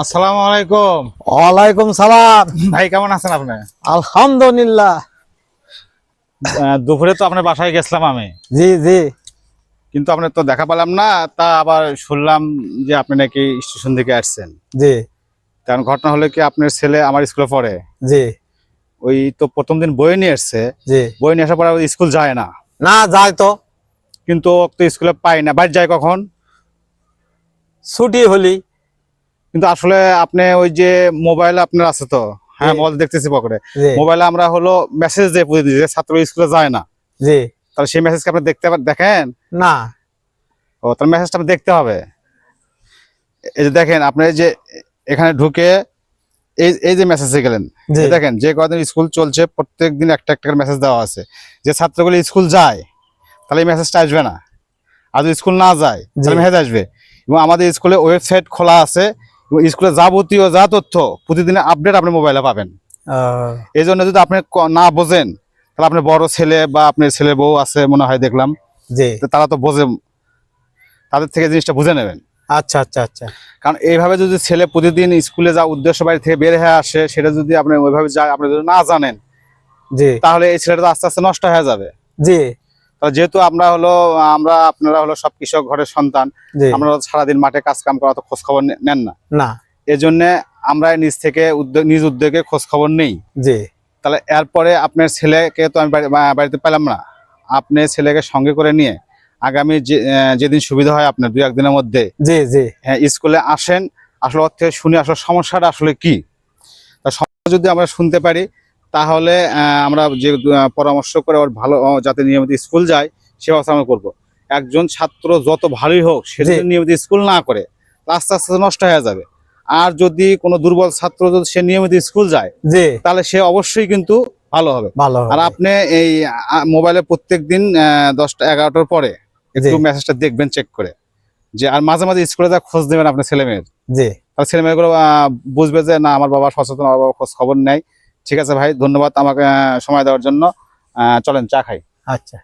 আসসালামু আলাইকুম। ওয়ালাইকুম সালাম। ভাই কেমন আছেন আপনি? আলহামদুলিল্লাহ। দুপুরে তো আপনার বাসায় গেছিলাম আমি, জি জি কিন্তু আপনার তো দেখা পেলাম না। তা আবার শুনলাম যে আপনি নাকি স্টেশন থেকে আসছেন। জি কারণ ঘটনা হলো কি, আপনার ছেলে আমার স্কুলে পড়ে। জি ওই তো প্রথম দিন বই নিয়ে এসছে, জি বই নিয়ে আসার পরে ও স্কুল যায় না। না যায় তো, কিন্তু ও তো স্কুলে পাই না, বাড়ি যায় কখন? ছুটি হলি। কিন্তু আসলে আপনি ওই যে মোবাইল আপনার আছে তো? হ্যাঁ, জি মোবাইল দেখতেছি পকেটে। জি মোবাইলে আমরা হলো মেসেজ দেই প্রতিদিন যে ছাত্র স্কুলে যায় না। জি তাহলে সেই মেসেজকে আপনি দেখেন? না। ও, তাহলে মেসেজটা আপনি দেখতে হবে। এই যে দেখেন, আপনি যে এখানে ঢুকে এই এই যে মেসেজে গেলেন, জি এই দেখেন যে কদিন স্কুল চলছে প্রত্যেকদিন একটা একটা করে মেসেজ দেওয়া আছে। যে ছাত্রগুলো স্কুল যায় তাহলে এই মেসেজটা আসবে না, আর যদি স্কুল না যায় জি তাহলে মেসেজ আসবে। এবং আমাদের স্কুলে ওয়েবসাইট খোলা আছে, এবং স্কুলে যাবতীয় যা তথ্য প্রতিদিনের আপডেট আপনি মোবাইলে পাবেন। আহ, এই জন্য যদি আপনি না বোঝেন, তাহলে আপনার বড় ছেলে বা আপনার ছেলে বউ আছে মনে হয় দেখলাম, জি তো তারা তো বোঝে, তাদের থেকে জিনিসটা বুঝে নেবেন। আচ্ছা আচ্ছা আচ্ছা। কারণ এইভাবে যদি ছেলে প্রতিদিন স্কুলে যা উদ্দেশ্য বাড়ি থেকে বের হয়ে আসে, সেটা যদি আপনি ওইভাবে যায়, আপনি যদি না জানেন, জি তাহলে এই ছেলেটা তো আস্তে আস্তে নষ্ট হয়ে যাবে। জি তাহলে যেহেতু আপনারা হলো সব কৃষক ঘরের সন্তান, জি আমরা সারাদিন মাঠে কাজ কাম করা, তো খোঁজ খবর নেন না। না। এই জন্য আমরা নিজ থেকে নিজ উদ্যোগে খোঁজ খবর নেই। জি তাহলে এরপরে আপনার ছেলেকে তো আমি বাড়িতে পেলাম না। আপনি ছেলেকে সঙ্গে করে নিয়ে আগামী যেদিন সুবিধা হয় আপনার 2-1 দিনের মধ্যে, জি জি হ্যাঁ, স্কুলে আসেন। আসলে ওর থেকে শুনি আসলে সমস্যাটা আসলে কি। তা সমস্যা যদি আমরা শুনতে পারি, তাহলে আমরা যে পরামর্শ করে ওর ভালো যাতে নিয়মিত স্কুল যায় সে ব্যবস্থা আমরা করবো। একজন ছাত্র যত ভালোই হোক, সে জি যদি নিয়মিত স্কুল না করে, তা আস্তে আস্তে নষ্ট হয়ে যাবে। আর যদি কোনো দুর্বল ছাত্র যদি সে নিয়মিত স্কুল যায়, জি তাহলে সে অবশ্যই কিন্তু ভালো হবে। ভালো আর হবে। আপনি এই মোবাইলে প্রত্যেক দিন 10টা 11টার পরে জি একটু মেসেজটা দেখবেন চেক করে, যে আর মাঝে মাঝে স্কুলে যা খোঁজ দেবেন আপনার ছেলে মেয়ের। জি তাহলে ছেলে মেয়েগুলো বুঝবে যে না, আমার বাবা সচেতন, আমার বাবা খোঁজ খবর নেয়। ঠিক আছে ভাই, ধন্যবাদ আমাকে সময় দেওয়ার জন্য। চলেন চা খাই। আচ্ছা।